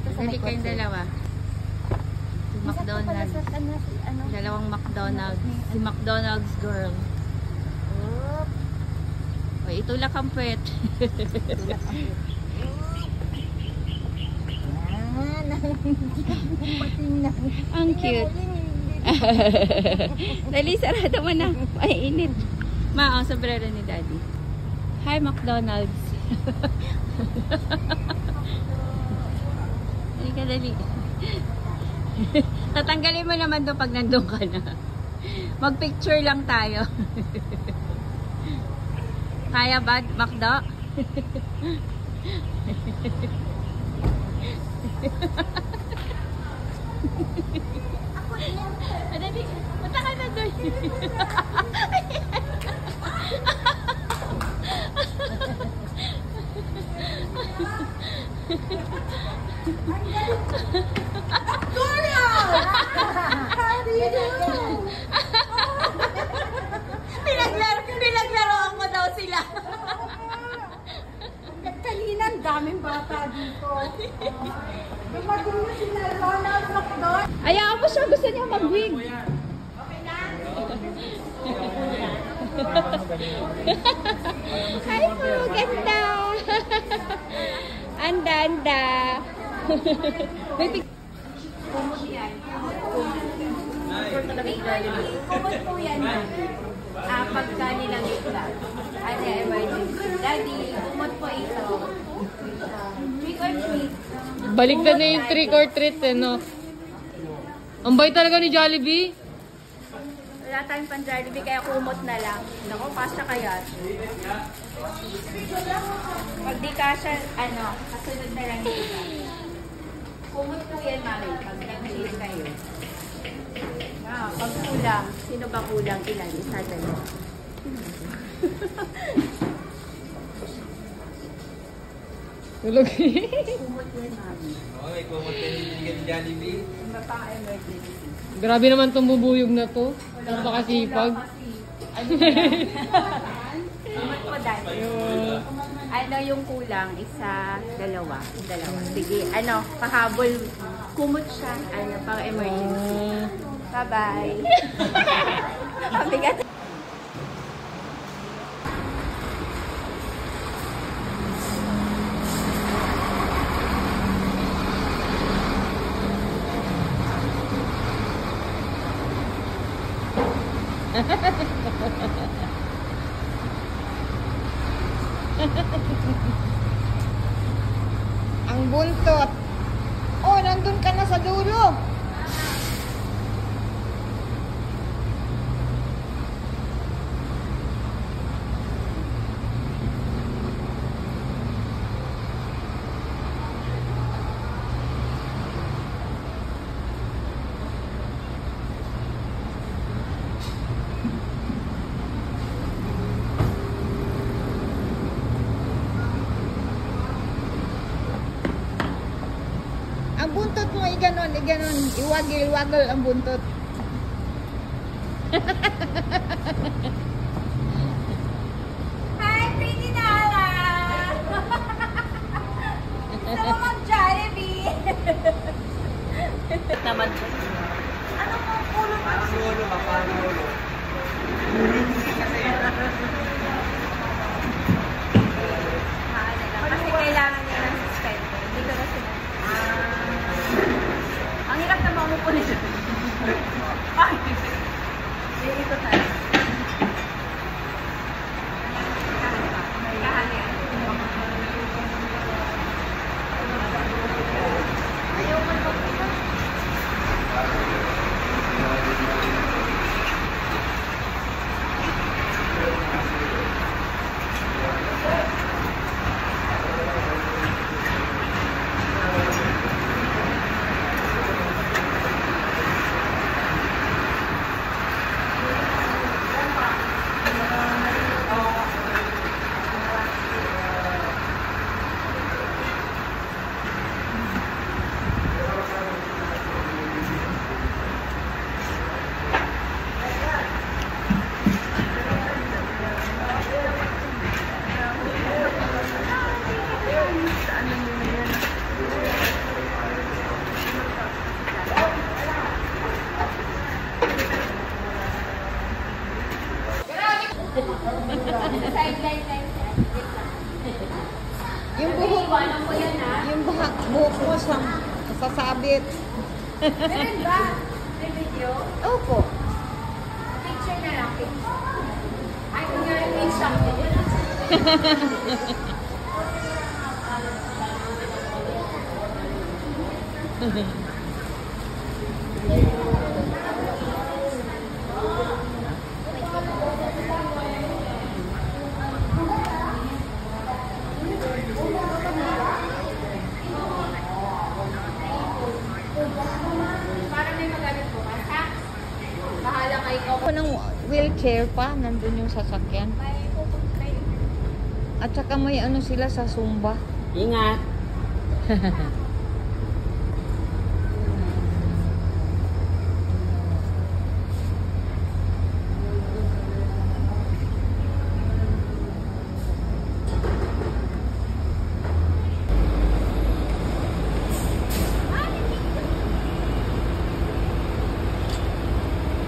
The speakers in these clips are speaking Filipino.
dito sa may kayong dalawa. Si McDonald's. Dalawang McDonald's. Si McDonald's girl. Oop. O, itulak ang puwet. Tulak ang puwet. Yan. Patingnan. Ang cute. Dali, sarado mo na. Ay, init. Ma, ang sombrero ni Daddy. Hi, McDonald's. Dali ka, dali. Tatanggalin mo naman doon pag nandun ka na. Mag-picture lang tayo. Kaya ba, Macdo? Dali, punta ka na doon. Pinaglaroan mo daw sila. Kanina, ang daming bata dito. Dumating na sila Ronald McDonald. Ayaw mo siya, gusto niya mag-wig. Okay na? Hi po, ganda. Anda, anda. Kumot yan. Kumot po yan. Pagka nilang isla. Ano, emergency. Daddy, kumot po ito. Trick or treat. Baliktad na yung trick or treat, eh, no? Ang bait talaga ni Jollibee. Wala tayong pan-Jollibee, kaya kumot na lang. Naku, kasya kaya. Pag di kasya, ano, kasunod na lang yung iba. Kumot po yan, mami. Pag naghalis kayo. Pag kulang, sino ba kulang? Ilan? Isa, dalawa. Tulog. Kumot yan, mami. Okay, kumot yan yung Jollibee. Mapaka-emergency. Grabe naman itong bubuyog na to. Napakasipag. Kumot po, Daddy. Ano yung kulang? Isa, dalawa. Dalawa. Sige, ano, pahabol. Kumot siya. Ano, pang emergency. Bye-bye. Pabigat. Ang buntot. Oh, nandun ka na sa dulo. Ang buntot mo, iganon, iwagil-wagil ang buntot. Hi, pretty Nala! Gusto mo mag-Jollibee? Naman. Ano pong ulo mo? Panulo ka, panulo. Kasi kailangan niya ng suspender. Hindi ko na sila. Ang hirap na mamupo nito. Ay! Dito tayo. Kahalian. Ayaw mo ito. buhok mo sasabit. Meron ba? May video? Opo. Picture na lang. Ay, kung nga yung shop mo. Para may magamit po ka, ha? Bahala kayo ko. Ako ng wheelchair pa, nandun yung sasakyan. May pupunta yun. At saka may ano sila sa Zumba. Ingat.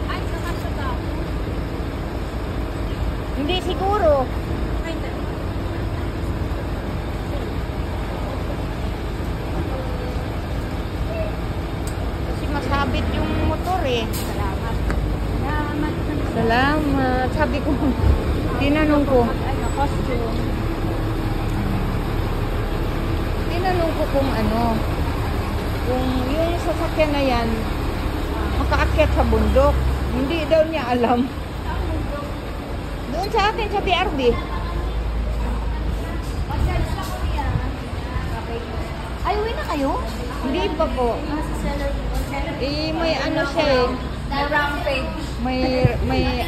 Ay, kakasya ka. Hindi siguro. Ay, dali. Kasi masabit yung motor eh. Salamat. Salamat. Salamat. Sabi ko, tinanong ko. Ano, costume. Tinanong ko kung ano. Kung yung sasakyan na yan, makaakyat sa bundok. Hindi daw niya alam. Doon sa atin sa BRB. Ay, uwi na kayo? Hindi pa po. Nasa seller. Eh, may ano siya eh. Na rampage. May